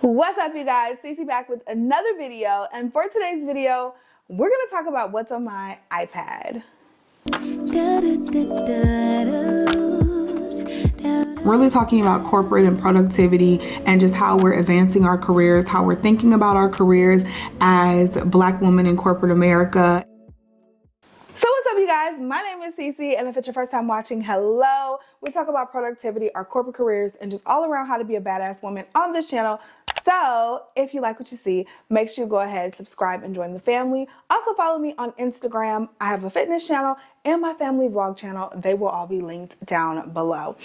What's up, you guys? Cece back with another video, and for today's video we're going to talk about what's on my iPad. Really talking about corporate and productivity and just how we're advancing our careers, how we're thinking about our careers as Black women in corporate America. So what's up, you guys? My name is Cece, and if it's your first time watching, hello. We talk about productivity, our corporate careers, and just all around how to be a badass woman on this channel. So if you like what you see, make sure you go ahead, subscribe, and join the family. Also follow me on Instagram. I have a fitness channel and my family vlog channel. They will all be linked down below.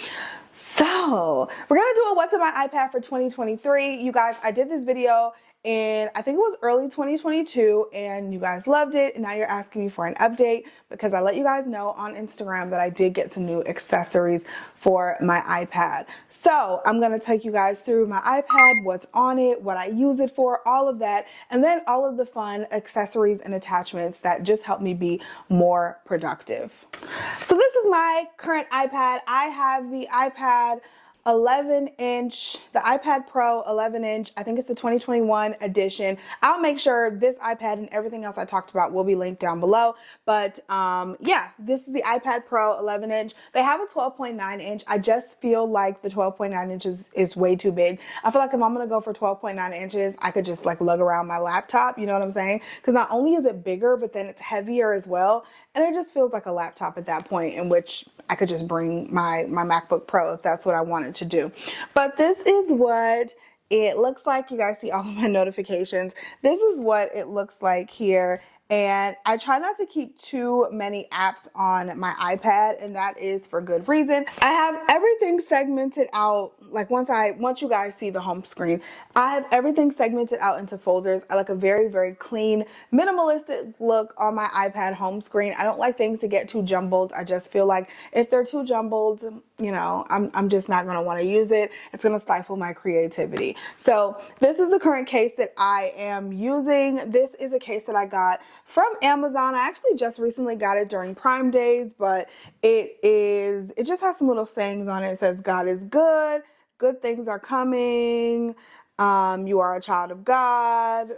So we're gonna do a what's on my iPad for 2023. You guys, I did this video and I think it was early 2022, and you guys loved it, and now you're asking me for an update because I let you guys know on Instagram that I did get some new accessories for my iPad. So I'm going to take you guys through my iPad, what's on it, what I use it for, all of that, and then all of the fun accessories and attachments that just help me be more productive. So this is my current iPad. I have the iPad 11-inch, the iPad Pro 11-inch. I think it's the 2021 edition. I'll make sure this iPad and everything else I talked about will be linked down below. But yeah, this is the iPad Pro 11-inch. They have a 12.9-inch. I just feel like the 12.9 inches is way too big. I feel like if I'm gonna go for 12.9 inches, I could just like lug around my laptop. You know what I'm saying? Because not only is it bigger, but then it's heavier as well. And it just feels like a laptop at that point, in which I could just bring my MacBook Pro if that's what I wanted to do. But this is what it looks like. You guys see all of my notifications. This is what it looks like here. And I try not to keep too many apps on my iPad, and that is for good reason. I have everything segmented out. Like once you guys see the home screen, I have everything segmented out into folders. I like a very, very clean, minimalistic look on my iPad home screen. I don't like things to get too jumbled. I just feel like if they're too jumbled, you know, I'm just not going to want to use it. It's going to stifle my creativity. So this is the current case that I am using. This is a case that I got from Amazon. I actually just recently got it during Prime Days, but it just has some little sayings on it. It says, God is good. Good things are coming. You are a child of God.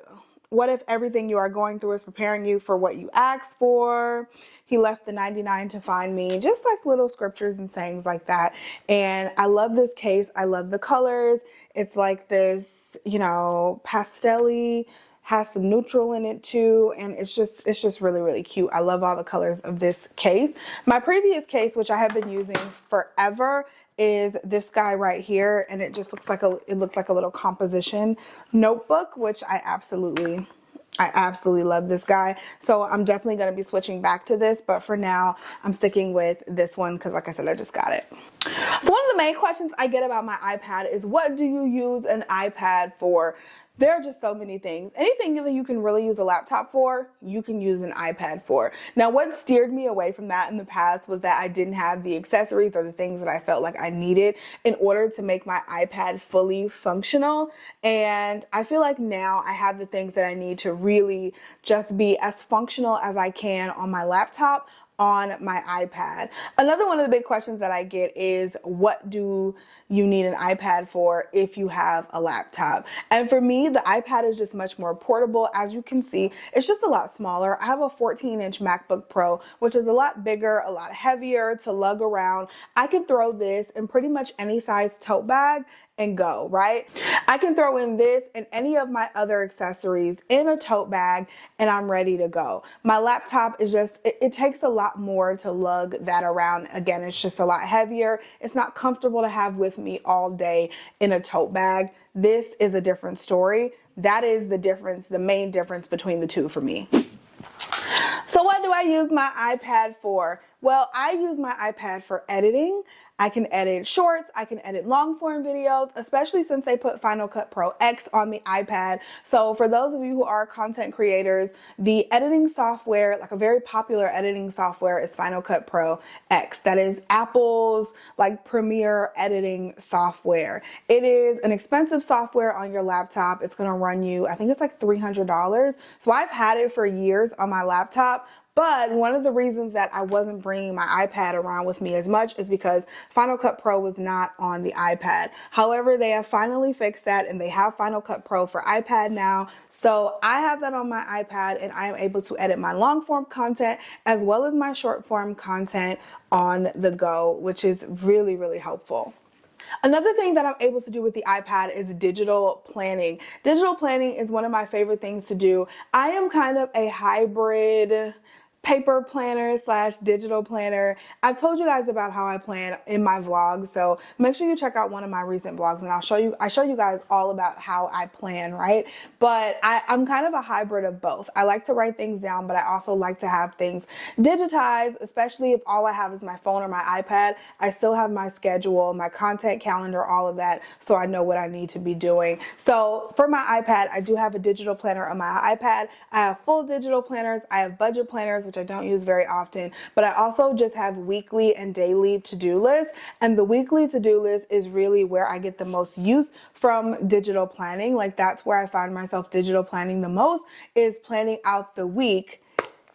What if everything you are going through is preparing you for what you asked for? He left the 99 to find me. Just like little scriptures and sayings like that. And I love this case. I love the colors. It's like this, you know, pastel-y, has some neutral in it too, and it's just really, really cute. I love all the colors of this case. My previous case, which I have been using forever, is this guy right here, and it just looks like it looked like a little composition notebook, which I absolutely love this guy. So I'm definitely going to be switching back to this, but for now I'm sticking with this one because, like I said, I just got it. So one of the main questions I get about my iPad is, what do you use an iPad for? There are just so many things. Anything that you can really use a laptop for, you can use an iPad for. Now, what steered me away from that in the past was that I didn't have the accessories or the things that I felt like I needed in order to make my iPad fully functional. And I feel like now I have the things that I need to really just be as functional as I can on my laptop, on my iPad. Another one of the big questions that I get is, what do you need an iPad for if you have a laptop? And for me, the iPad is just much more portable. As you can see, it's just a lot smaller. I have a 14-inch MacBook Pro, which is a lot bigger, a lot heavier to lug around. I can throw this in pretty much any size tote bag and go, right? I can throw in this and any of my other accessories in a tote bag and I'm ready to go. My laptop is just, it takes a lot more to lug that around. Again, it's just a lot heavier. It's not comfortable to have with me all day in a tote bag. This is a different story. That is the difference, the main difference between the two for me. So what do I use my iPad for? Well, I use my iPad for editing. I can edit shorts, I can edit long form videos, especially since they put Final Cut Pro X on the iPad. So for those of you who are content creators, the editing software, like a very popular editing software, is Final Cut Pro X. That is Apple's like premier editing software. It is an expensive software on your laptop. It's gonna run you, I think it's like $300. So I've had it for years on my laptop, But one of the reasons that I wasn't bringing my iPad around with me as much is because Final Cut Pro was not on the iPad. However, they have finally fixed that and they have Final Cut Pro for iPad now. So I have that on my iPad and I am able to edit my long form content as well as my short form content on the go, which is really, really helpful. Another thing that I'm able to do with the iPad is digital planning. Digital planning is one of my favorite things to do. I am kind of a hybrid paper planner slash digital planner. I've told you guys about how I plan in my vlog, so make sure you check out one of my recent vlogs and I show you guys all about how I plan, right? But I'm kind of a hybrid of both. I like to write things down, but I also like to have things digitized, especially if all I have is my phone or my iPad. I still have my schedule, my content calendar, all of that, so I know what I need to be doing. So for my iPad, I do have a digital planner on my iPad. I have full digital planners. I have budget planners, which I don't use very often, but I also just have weekly and daily to-do lists. And the weekly to-do list is really where I get the most use from digital planning. Like that's where I find myself digital planning the most, is planning out the week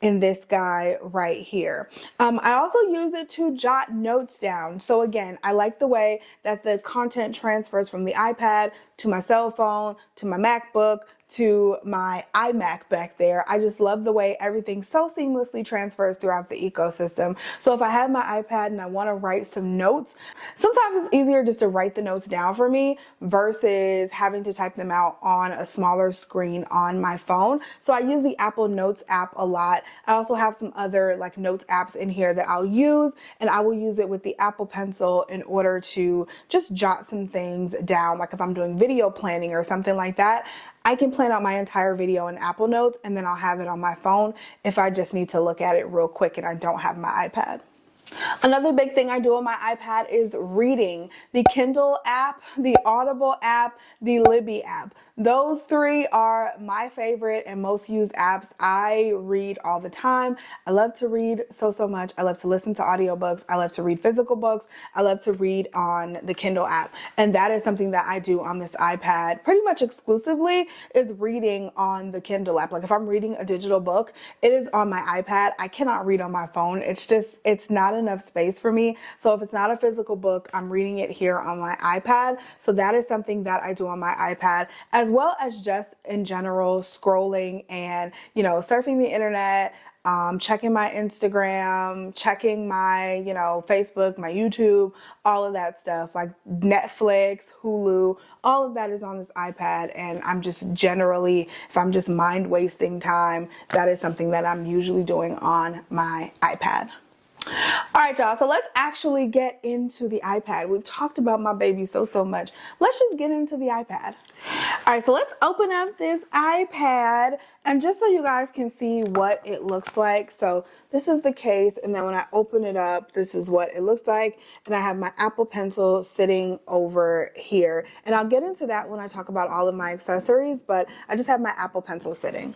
in this guy right here. I also use it to jot notes down. So again, I like the way that the content transfers from the iPad to my cell phone, to my MacBook, to my iMac back there. I just love the way everything so seamlessly transfers throughout the ecosystem. So if I have my iPad and I want to write some notes, sometimes it's easier just to write the notes down for me versus having to type them out on a smaller screen on my phone. So I use the Apple Notes app a lot. I also have some other like notes apps in here that I'll use, and I will use it with the Apple Pencil in order to just jot some things down. Like if I'm doing video planning or something like that, I can plan out my entire video in Apple Notes and then I'll have it on my phone if I just need to look at it real quick and I don't have my iPad. Another big thing I do on my iPad is reading. The Kindle app, the Audible app, the Libby app. Those three are my favorite and most used apps. I read all the time. I love to read so much. I love to listen to audiobooks. I love to read physical books. I love to read on the Kindle app. And that is something that I do on this iPad pretty much exclusively, is reading on the Kindle app. Like if I'm reading a digital book, it is on my iPad. I cannot read on my phone. It's not enough space for me. So if it's not a physical book, I'm reading it here on my iPad. So that is something that I do on my iPad, as well as just in general scrolling and, you know, surfing the internet, checking my Instagram, checking my, Facebook, my YouTube, all of that stuff, like Netflix, Hulu, all of that is on this iPad. And I'm just generally, if I'm just mind wasting time, that is something that I'm usually doing on my iPad. All right, y'all, so let's actually get into the iPad. We've talked about my baby so much. Let's just get into the iPad. All right, so let's open up this iPad, and just so you guys can see what it looks like. So this is the case, and then when I open it up, this is what it looks like. And I have my Apple Pencil sitting over here. And I'll get into that when I talk about all of my accessories, but I just have my Apple Pencil sitting.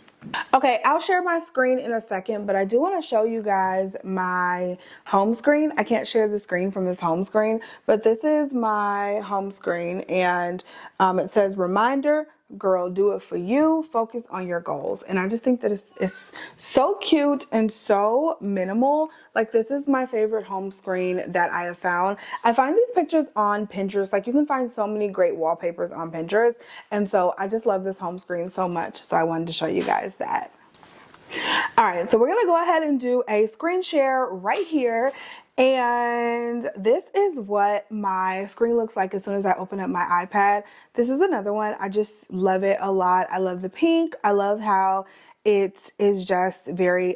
Okay, I'll share my screen in a second, but I do want to show you guys my home screen. I can't share the screen from this home screen, but this is my home screen, and it says, reminder, girl, do it for you, focus on your goals. And I just think that it's so cute and so minimal. Like, this is my favorite home screen that I have found. I find these pictures on Pinterest. Like, you can find so many great wallpapers on Pinterest, and so I just love this home screen so much, so I wanted to show you guys that. All right, so we're gonna go ahead and do a screen share right here. And this is what my screen looks like as soon as I open up my iPad. This is another one. I just love it a lot. I love the pink. I love how it is just very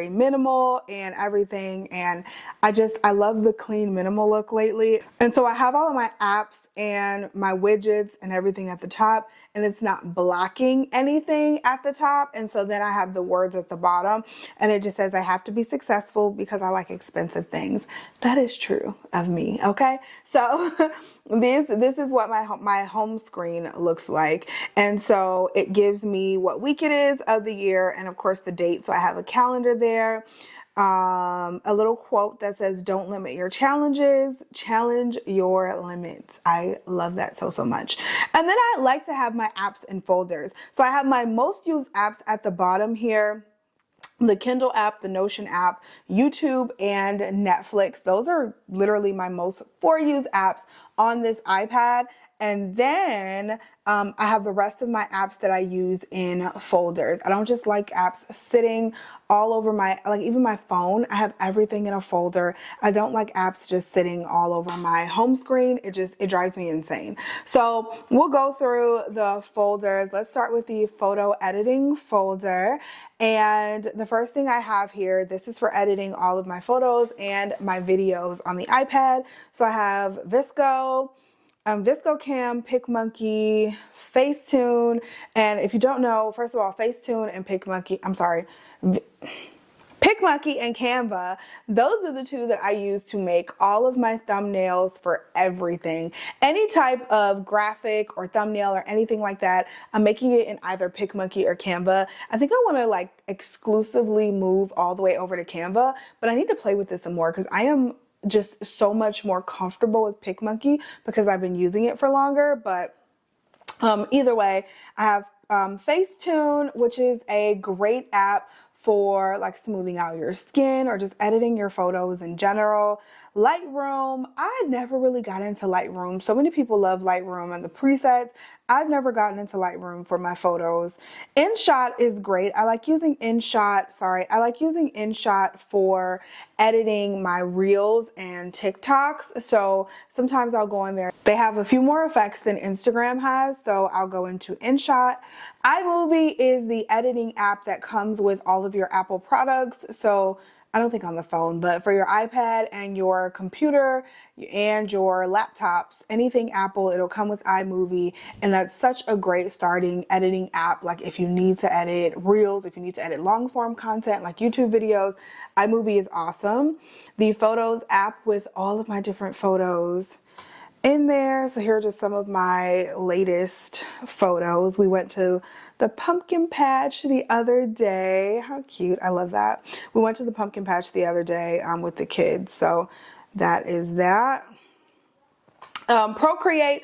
minimal and everything. And I love the clean minimal look lately. And so I have all of my apps and my widgets and everything at the top, and it's not blocking anything at the top. And so then I have the words at the bottom, and it just says I have to be successful because I like expensive things. That is true of me, okay? So this is what my home screen looks like. And so it gives me what week it is of the year, and of course the date. So I have a calendar there. A little quote that says, don't limit your challenges, challenge your limits. I love that so much. And then I like to have my apps in folders. So I have my most used apps at the bottom here. the Kindle app, the Notion app, YouTube, and Netflix. Those are literally my most used apps on this iPad. And then I have the rest of my apps that I use in folders. I don't just like apps sitting all over like even my phone. I have everything in a folder. I don't like apps just sitting all over my home screen. It drives me insane. So we'll go through the folders. Let's start with the photo editing folder. And the first thing I have here, this is for editing all of my photos and my videos on the iPad. So I have ViscoCam, PicMonkey, Facetune, and if you don't know, first of all, Facetune and PicMonkey and Canva, those are the two that I use to make all of my thumbnails for everything. Any type of graphic or thumbnail or anything like that, I'm making it in either PicMonkey or Canva. I think I want to like exclusively move all the way over to Canva, but I need to play with this some more because I am just so much more comfortable with PicMonkey because I've been using it for longer. But either way, I have Facetune, which is a great app for like smoothing out your skin or just editing your photos in general. Lightroom, I never really got into Lightroom. So many people love Lightroom and the presets. I've never gotten into Lightroom for my photos. InShot is great. I like using InShot for editing my reels and TikToks. So sometimes I'll go in there. They have a few more effects than Instagram has, so I'll go into InShot. iMovie is the editing app that comes with all of your Apple products. So I don't think on the phone, but for your iPad and your computer and your laptops, anything Apple, it'll come with iMovie. And that's such a great starting editing app. Like if you need to edit reels, if you need to edit long form content like YouTube videos, iMovie is awesome. The Photos app with all of my different photos in there. So here are just some of my latest photos. We went to the pumpkin patch the other day. How cute. I love that. We went to the pumpkin patch the other day with the kids. So that is that. Procreate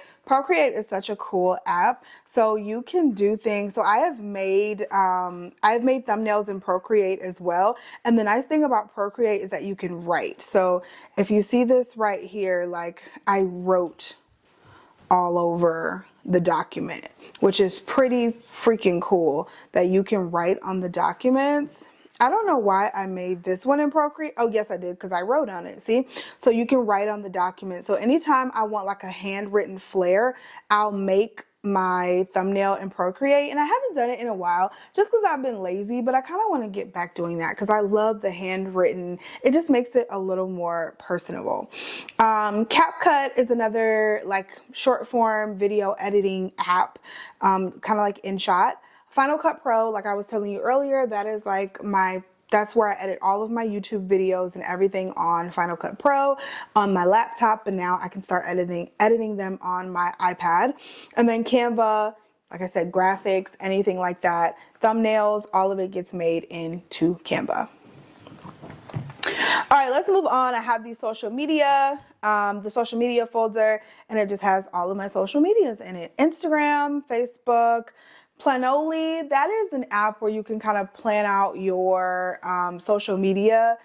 is such a cool app. So you can do things. So I've made thumbnails in Procreate as well. And the nice thing about Procreate is that you can write. So if you see this right here, like I wrote all over the document, which is pretty freaking cool that you can write on the documents. I don't know why I made this one in Procreate. Oh, yes, I did, because I wrote on it. See? So you can write on the document. So anytime I want like a handwritten flair, I'll make my thumbnail in Procreate. And I haven't done it in a while just because I've been lazy, but I kind of want to get back doing that because I love the handwritten. It just makes it a little more personable. CapCut is another like short form video editing app, kind of like InShot. Final Cut Pro, like I was telling you earlier, that is like that's where I edit all of my YouTube videos and everything on Final Cut Pro on my laptop, but now I can start editing them on my iPad. And then Canva, like I said, graphics, anything like that, thumbnails, all of it gets made into Canva. All right, let's move on. I have the social media folder, and it just has all of my social medias in it. Instagram, Facebook, Planoly, that is an app where you can kind of plan out your social media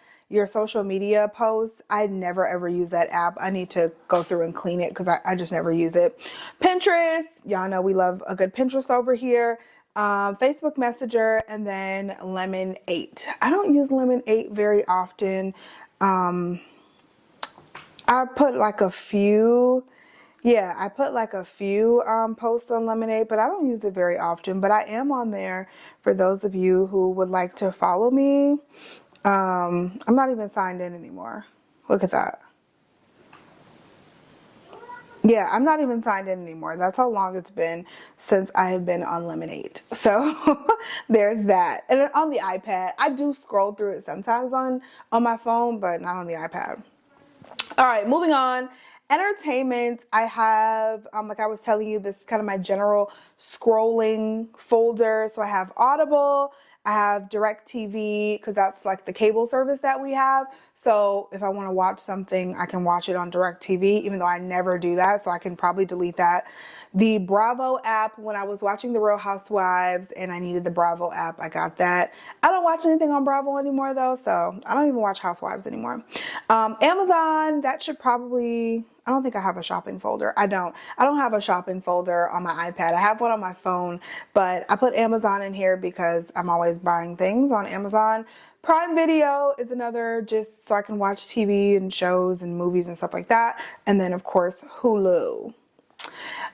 posts. I never ever use that app. I need to go through and clean it because I just never use it. Pinterest, y'all know we love a good Pinterest over here. Facebook Messenger, and then Lemon8. I don't use Lemon8 very often. I put like a few posts on Lemon8, but I don't use it very often. But I am on there for those of you who would like to follow me. I'm not even signed in anymore. Look at that. Yeah, I'm not even signed in anymore. That's how long it's been since I have been on Lemon8. So there's that. And on the iPad, I do scroll through it sometimes on my phone, but not on the iPad. All right, moving on. Entertainment, I have, like I was telling you, this is kind of my general scrolling folder. So I have Audible, I have DirecTV, because that's like the cable service that we have. So if I want to watch something, I can watch it on DirecTV, even though I never do that. So I can probably delete that. The Bravo app, when I was watching The Real Housewives and I needed the Bravo app, I got that. I don't watch anything on Bravo anymore though, so I don't even watch Housewives anymore. Amazon, that should probably, I don't think I have a shopping folder. I don't have a shopping folder on my iPad. I have one on my phone, but I put Amazon in here because I'm always buying things on Amazon. Prime Video is another, just so I can watch TV and shows and movies and stuff like that. And then of course, Hulu.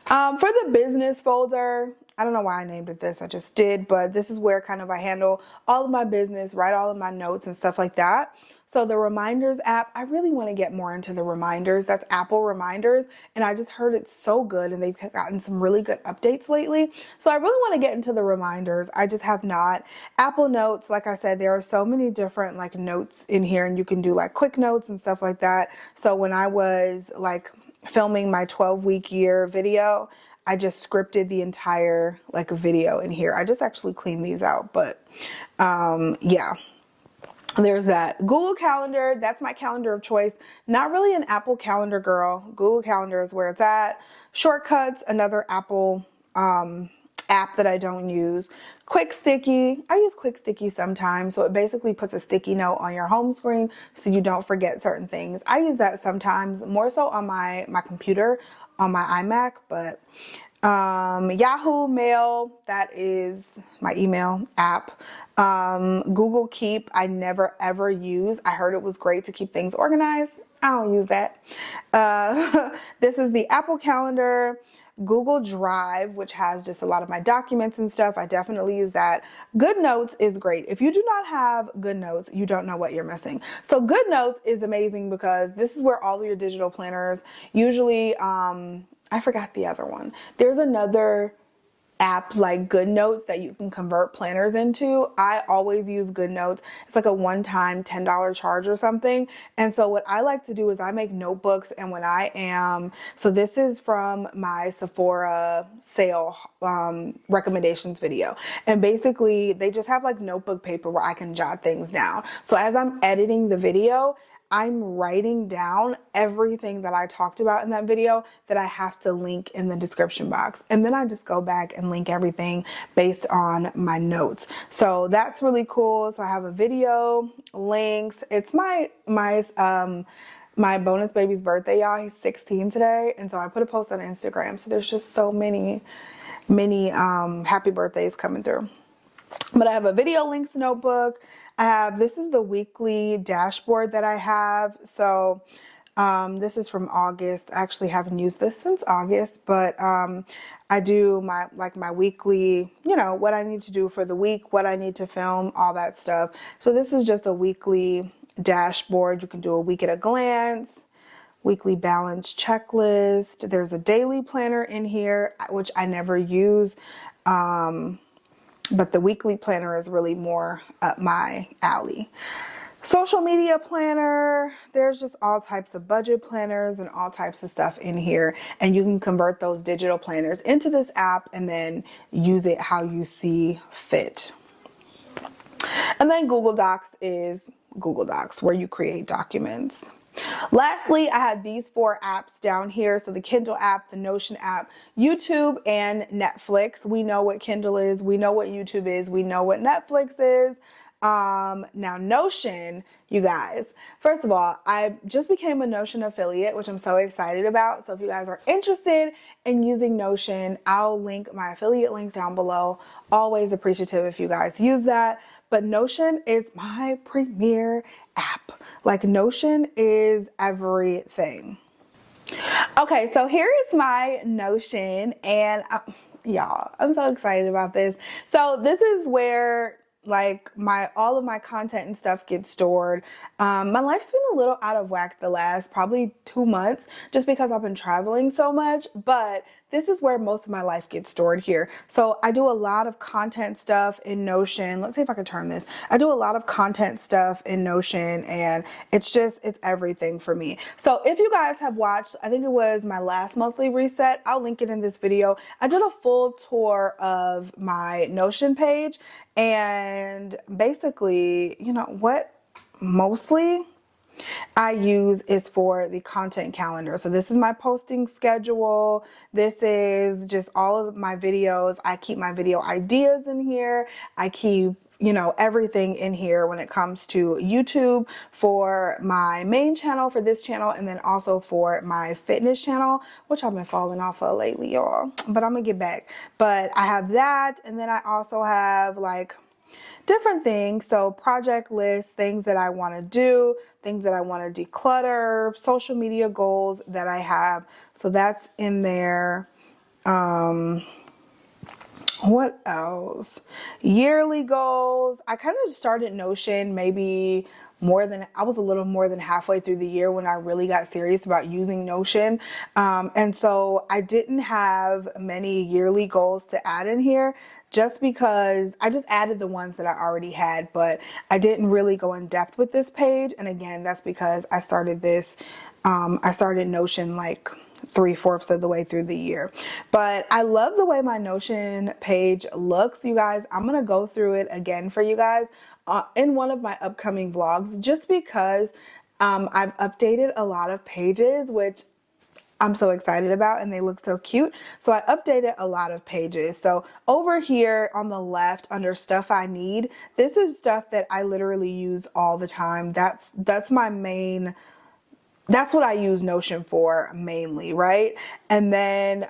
For the business folder, I don't know why I named it this, I just did, but this is where kind of I handle all of my business, write all of my notes and stuff like that. So the reminders app, I really want to get more into the reminders. That's Apple Reminders, and I just heard it's so good and they've gotten some really good updates lately. So I really want to get into the reminders. I just have not. Apple Notes, like I said, there are so many different like notes in here, and you can do like quick notes and stuff like that. So when I was like filming my 12-week year video, I just scripted the entire like video in here. I just actually cleaned these out, but yeah. There's that. Google Calendar, that's my calendar of choice. Not really an Apple Calendar girl. Google Calendar is where it's at. Shortcuts, another Apple app that I don't use. Quick Sticky, I use Quick Sticky sometimes. So it basically puts a sticky note on your home screen so you don't forget certain things. I use that sometimes, more so on my computer, on my iMac, but Yahoo Mail, that is my email app. Google Keep, I never ever use. I heard it was great to keep things organized. I don't use that. This is the Apple Calendar. Google Drive, which has just a lot of my documents and stuff. I definitely use that. Good Notes is great. If you do not have Good Notes, you don't know what you're missing. So Good Notes is amazing because this is where all of your digital planners, usually, I forgot the other one. There's another app like Good Notes that you can convert planners into. I always use Good Notes. It's like a one-time $10 charge or something. And so what I like to do is I make notebooks, and when I am, so this is from my Sephora sale recommendations video. And basically they just have like notebook paper where I can jot things down. So as I'm editing the video, I'm writing down everything that I talked about in that video that I have to link in the description box. And then I just go back and link everything based on my notes. So that's really cool. So I have a video, links. It's my bonus baby's birthday, y'all. He's 16 today. And so I put a post on Instagram. So there's just so many happy birthdays coming through. But I have a video links notebook. This is the weekly dashboard that I have. So this is from August. I actually haven't used this since August, but I do my weekly, you know, what I need to do for the week, what I need to film, all that stuff. So this is just a weekly dashboard. You can do a week at a glance, weekly balance checklist. There's a daily planner in here, which I never use. But the weekly planner is really more up my alley. Social media planner, there's just all types of budget planners and all types of stuff in here. And you can convert those digital planners into this app and then use it how you see fit. And then Google Docs is Google Docs, where you create documents. Lastly, I had these 4 apps down here. So the Kindle app, the Notion app, YouTube, and Netflix. We know what Kindle is. We know what YouTube is. We know what Netflix is. Now Notion, you guys, first of all, I just became a Notion affiliate, which I'm so excited about. So if you guys are interested in using Notion, I'll link my affiliate link down below. Always appreciative if you guys use that. But Notion is my premier app. Like, Notion is everything. Okay, so here is my Notion, and y'all, I'm so excited about this. So this is where like all of my content and stuff gets stored. My life's been a little out of whack the last probably 2 months just because I've been traveling so much, but this is where most of my life gets stored here. So I do a lot of content stuff in Notion. Let's see if I can turn this. I do a lot of content stuff in Notion, and it's everything for me. So if you guys have watched, I think it was my last monthly reset, I'll link it in this video. I did a full tour of my Notion page, and basically, you know what, mostly I use is for the content calendar. So this is my posting schedule. This is just all of my videos. I keep my video ideas in here. I keep, you know, everything in here when it comes to YouTube for my main channel, for this channel, and then also for my fitness channel, which I've been falling off of lately, y'all, but I'm gonna get back. But I have that, and then I also have like different things. So project lists, things that I want to do, things that I want to declutter, social media goals that I have. So that's in there. What else? Yearly goals. I kind of started Notion maybe I was a little more than halfway through the year when I really got serious about using Notion. And so I didn't have many yearly goals to add in here just because I just added the ones that I already had, but I didn't really go in depth with this page. And again, that's because I started Notion like 3/4 of the way through the year. But I love the way my Notion page looks, you guys. I'm going to go through it again for you guys in one of my upcoming vlogs, just because I've updated a lot of pages, which I'm so excited about, and they look so cute. So I updated a lot of pages. So over here on the left under stuff I need, this is stuff that I literally use all the time. That's my main, that's what I use Notion for mainly, right? And then,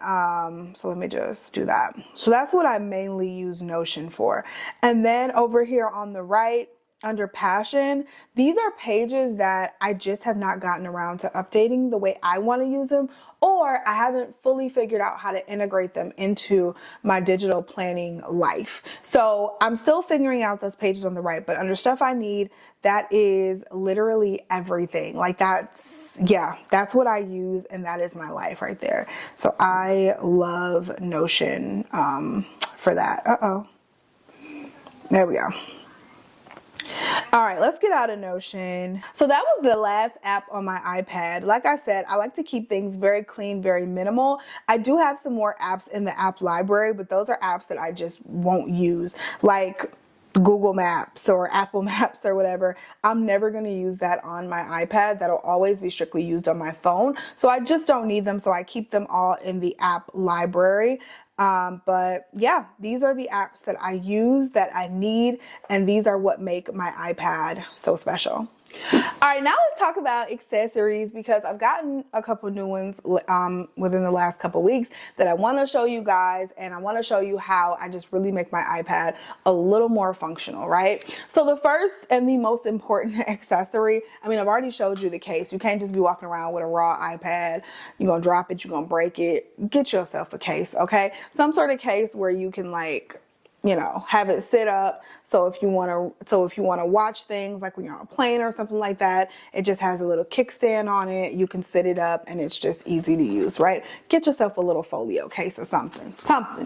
so let me just do that. So that's what I mainly use Notion for. And then over here on the right, under passion, these are pages that I just have not gotten around to updating the way I want to use them, or I haven't fully figured out how to integrate them into my digital planning life. So I'm still figuring out those pages on the right, but under stuff I need, that is literally everything. Like that's what I use, and that is my life right there. So I love Notion for that. There we go. All right, let's get out of Notion. So that was the last app on my iPad. Like I said, I like to keep things very clean, very minimal. I do have some more apps in the app library, but those are apps that I just won't use, like Google Maps or Apple Maps or whatever. I'm never going to use that on my iPad. That'll always be strictly used on my phone. So I just don't need them. So I keep them all in the app library. But yeah, these are the apps that I use, that I need, and these are what make my iPad so special. All right, now let's talk about accessories, because I've gotten a couple new ones within the last couple weeks that I want to show you guys, and I want to show you how I just really make my iPad a little more functional, right? So the first and the most important accessory, I mean, I've already showed you the case. You can't just be walking around with a raw iPad. You're going to drop it, you're going to break it. Get yourself a case, okay? Some sort of case where you can, like, you know, have it sit up. So if you want to watch things like when you're on a plane or something like that, it just has a little kickstand on it. You can sit it up and it's just easy to use, right? Get yourself a little folio case or something,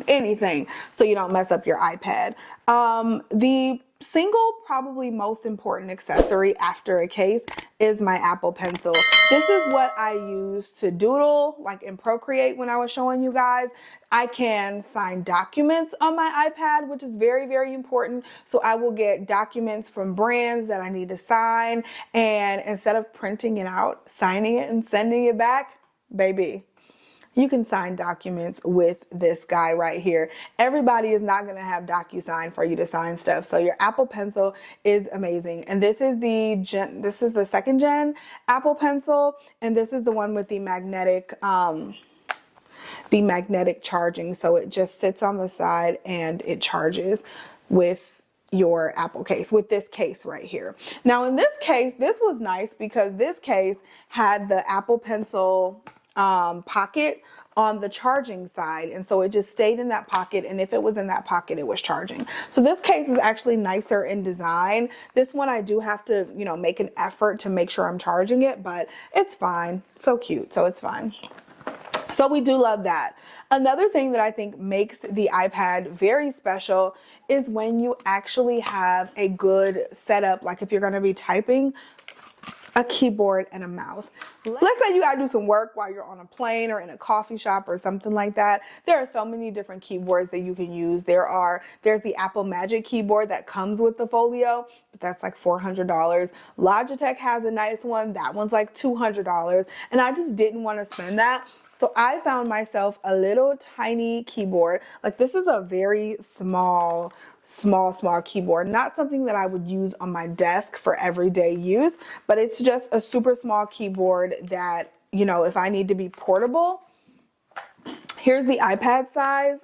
anything, so you don't mess up your iPad. The single probably most important accessory after a case is my Apple Pencil. This is what I use to doodle, like in Procreate when I was showing you guys. I can sign documents on my iPad, which is very, very important. So I will get documents from brands that I need to sign, and instead of printing it out, signing it and sending it back, baby, you can sign documents with this guy right here. Everybody is not going to have DocuSign for you to sign stuff. So your Apple Pencil is amazing. And this is the second gen Apple Pencil. And this is the one with the magnetic charging. So it just sits on the side and it charges with your Apple case, with this case right here. Now in this case, this was nice because this case had the Apple Pencil pocket on the charging side, and so it just stayed in that pocket, and if it was in that pocket, it was charging. So this case is actually nicer in design. This one I do have to, you know, make an effort to make sure I'm charging it, but it's fine. So cute, so it's fine. So we do love that. Another thing that I think makes the iPad very special is when you actually have a good setup, like if you're going to be typing, a keyboard and a mouse. Let's say you gotta do some work while you're on a plane or in a coffee shop or something like that. There are so many different keyboards that you can use. There's the Apple Magic keyboard that comes with the Folio, but that's like $400. Logitech has a nice one. That one's like $200. And I just didn't want to spend that. So I found myself a little tiny keyboard. Like, this is a very small keyboard. Not something that I would use on my desk for everyday use, but it's just a super small keyboard that, you know, if I need to be portable, here's the iPad size,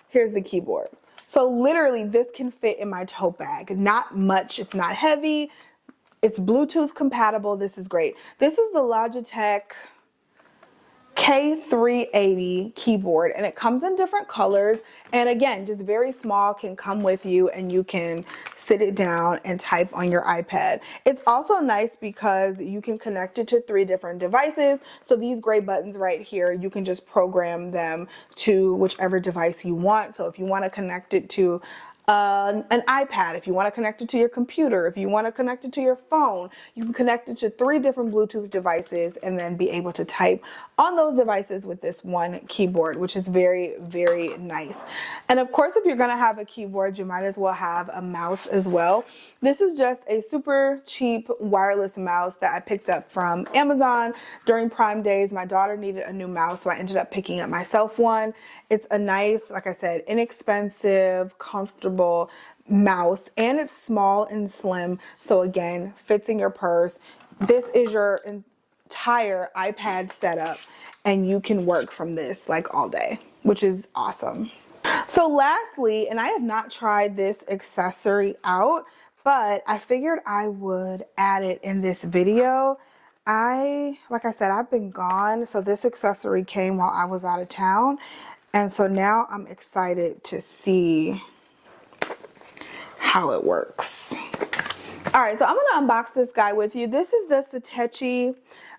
here's the keyboard. So literally this can fit in my tote bag. Not much, it's not heavy, it's Bluetooth compatible. This is great. This is the Logitech K380 keyboard, and it comes in different colors, and again, just very small, can come with you, and you can sit it down and type on your iPad. It's also nice because you can connect it to 3 different devices. So these gray buttons right here, you can just program them to whichever device you want. So if you want to connect it to an iPad, if you want to connect it to your computer, if you want to connect it to your phone, you can connect it to 3 different Bluetooth devices and then be able to type on those devices with this one keyboard, which is very, very nice. And of course, if you're going to have a keyboard, you might as well have a mouse as well. This is just a super cheap wireless mouse that I picked up from Amazon during Prime days. My daughter needed a new mouse, so I ended up picking up myself one. It's a nice, like I said, inexpensive, comfortable mouse, and it's small and slim. So again, fits in your purse. This is your entire iPad setup, and you can work from this like all day, which is awesome. So lastly, and I have not tried this accessory out, but I figured I would add it in this video. Like I said, I've been gone, so this accessory came while I was out of town. And so now I'm excited to see how it works. All right, so I'm gonna unbox this guy with you. This is the Satechi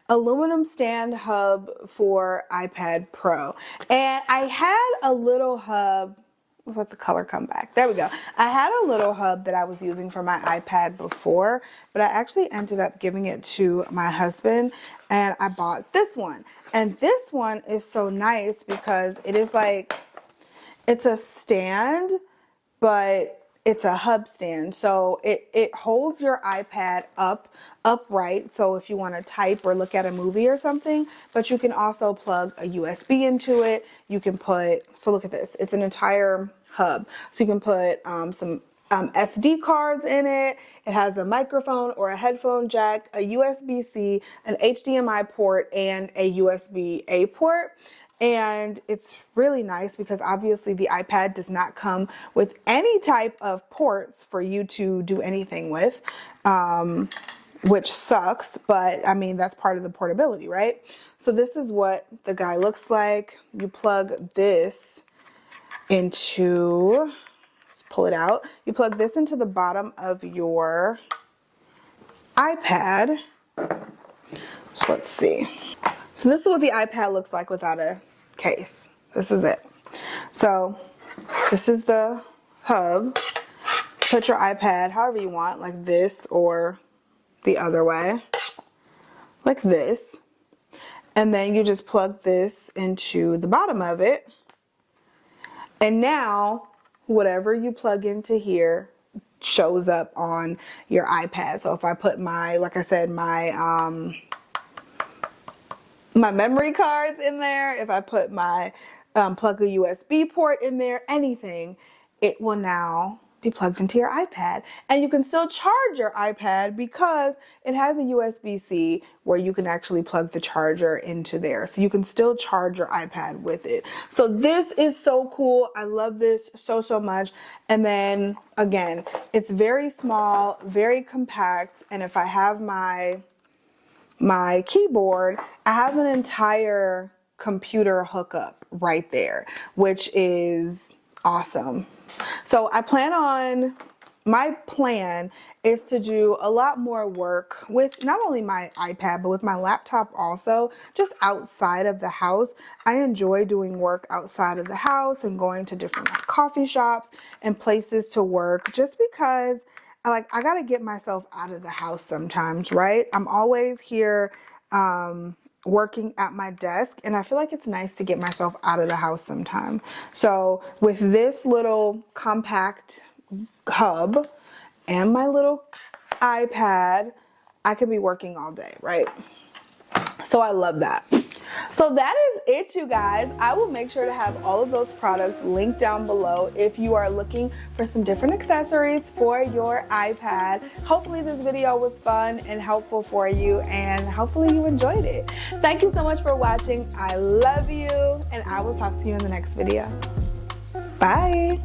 aluminum stand hub for iPad Pro. And I had a little hub, let the color come back. There we go. I had a little hub that I was using for my iPad before, but I actually ended up giving it to my husband, and I bought this one. And this one is so nice because it is like, it's a stand, but it's a hub stand. So it holds your iPad upright. So if you want to type or look at a movie or something, but you can also plug a USB into it. You can put, so look at this, it's an entire hub. So you can put some SD cards in it. It has a microphone or a headphone jack, a USB-C, an HDMI port, and a USB-A port. And it's really nice because obviously the iPad does not come with any type of ports for you to do anything with, which sucks, but I mean, that's part of the portability, right? So this is what the guy looks like. You plug this into, pull it out. You plug this into the bottom of your iPad. So let's see. So this is what the iPad looks like without a case. This is it. So this is the hub. Put your iPad however you want, like this or the other way, like this. And then you just plug this into the bottom of it. And now whatever you plug into here shows up on your iPad. So if I put my, like I said, my memory cards in there, if I put my plug a USB port in there, anything, it will now be plugged into your iPad. And you can still charge your iPad because it has a USB-C where you can actually plug the charger into there. So you can still charge your iPad with it. So this is so cool. I love this so, so much. And then again, it's very small, very compact. And if I have my keyboard, I have an entire computer hookup right there, which is awesome. So my plan is to do a lot more work with not only my iPad, but with my laptop also, just outside of the house. I enjoy doing work outside of the house and going to different coffee shops and places to work just because I gotta get myself out of the house sometimes, right? I'm always here working at my desk, and I feel like it's nice to get myself out of the house sometime. So with this little compact hub and my little iPad, I could be working all day, right? So I love that. So that is it, you guys. I will make sure to have all of those products linked down below if you are looking for some different accessories for your iPad. Hopefully this video was fun and helpful for you, and hopefully you enjoyed it. Thank you so much for watching. I love you, and I will talk to you in the next video. Bye.